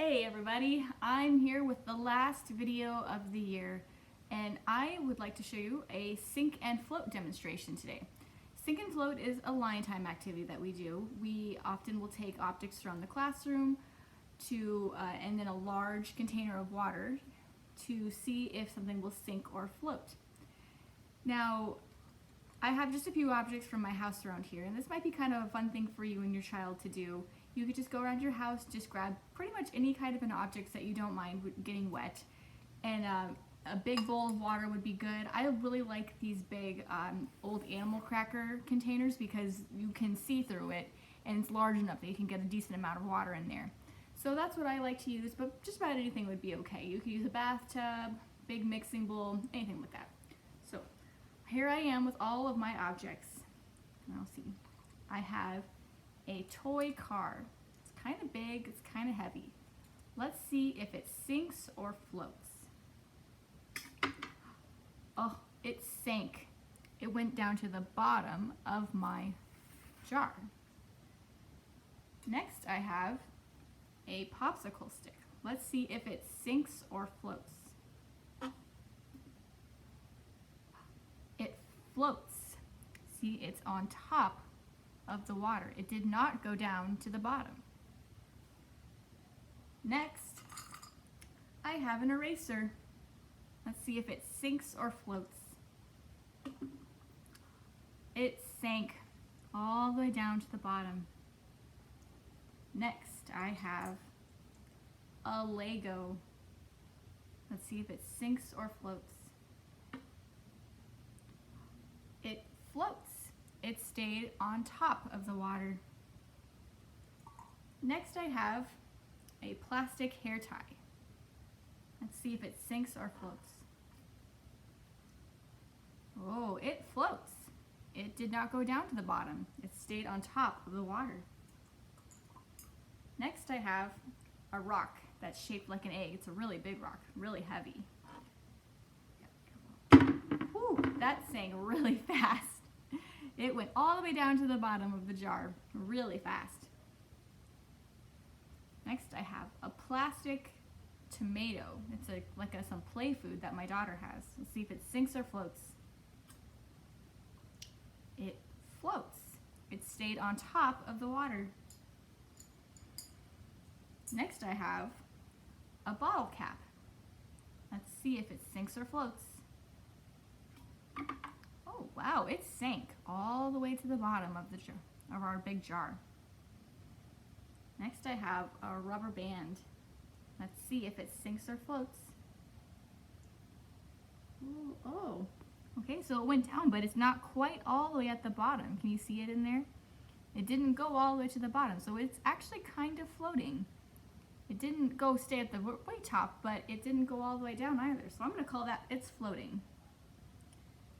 Hey everybody, I'm here with the last video of the year and I would like to show you a sink and float demonstration today. Sink and float is a line time activity that we do. We often will take objects from the classroom and then a large container of water to see if something will sink or float. Now, I have just a few objects from my house around here, and this might be kind of a fun thing for you and your child to do. You could just go around your house, just grab pretty much any kind of an object that you don't mind getting wet, and a big bowl of water would be good. I really like these big old animal cracker containers because you can see through it, and it's large enough that you can get a decent amount of water in there. So that's what I like to use, but just about anything would be okay. You could use a bathtub, big mixing bowl, anything like that. So here I am with all of my objects. And I'll see. I have a toy car. It's kind of big, it's kind of heavy. Let's see if it sinks or floats. Oh, it sank. It went down to the bottom of my jar. Next I have a popsicle stick. Let's see if it sinks or floats. It floats. See, it's on top of the water. It did not go down to the bottom. Next, I have an eraser. Let's see if it sinks or floats. It sank all the way down to the bottom. Next, I have a Lego. Let's see if it sinks or floats. It floats. It stayed on top of the water. Next I have a plastic hair tie. Let's see if it sinks or floats. Oh, it floats. It did not go down to the bottom. It stayed on top of the water. Next I have a rock that's shaped like an egg. It's a really big rock, really heavy. Whew, that sank really fast. It went all the way down to the bottom of the jar, really fast. Next I have a plastic tomato. It's like some play food that my daughter has. Let's see if it sinks or floats. It floats. It stayed on top of the water. Next I have a bottle cap. Let's see if it sinks or floats. Oh wow, it sank all the way to the bottom of our big jar. Next I have a rubber band. Let's see if it sinks or floats. Ooh, oh, okay, so it went down, but it's not quite all the way at the bottom. Can you see it in there? It didn't go all the way to the bottom, so it's actually kind of floating. It didn't stay at the way top, but it didn't go all the way down either. So I'm going to call that it's floating.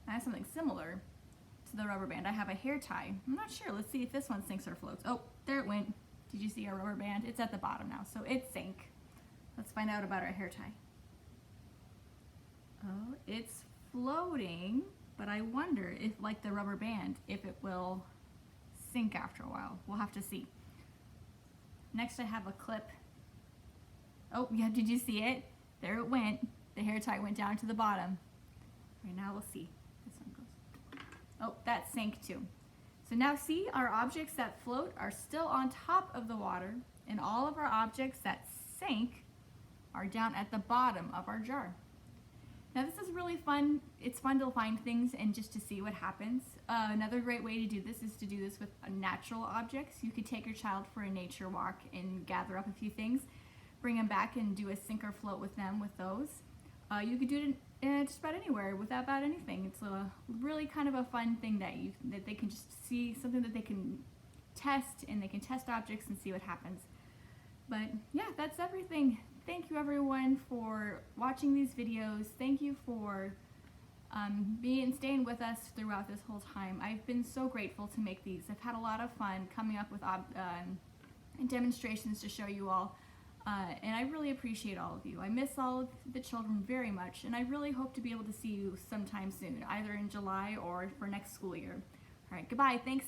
I have something similar to the rubber band. I have a hair tie. I'm not sure. Let's see if this one sinks or floats. Oh, there it went. Did you see our rubber band? It's at the bottom now, so it sank. Let's find out about our hair tie. Oh, it's floating, but I wonder if, like the rubber band, if it will sink after a while. We'll have to see. Next I have a clip. Oh, yeah, did you see it? There it went. The hair tie went down to the bottom. Right now we'll see. This one goes. Oh, that sank too. So now see, our objects that float are still on top of the water, and all of our objects that sank are down at the bottom of our jar. Now this is really fun. It's fun to find things and just to see what happens. Another great way to do this is to do this with natural objects. You could take your child for a nature walk and gather up a few things, bring them back and do a sink or float with them with those. You could do it just about anywhere with about anything. It's a really kind of a fun thing that they can just see, something that they can test, and they can test objects and see what happens. But yeah, that's everything. Thank you everyone for watching these videos. Thank you for staying with us throughout this whole time. I've been so grateful to make these. I've had a lot of fun coming up with demonstrations to show you all. And I really appreciate all of you. I miss all of the children very much, and I really hope to be able to see you sometime soon, either in July or for next school year. All right, goodbye, thanks.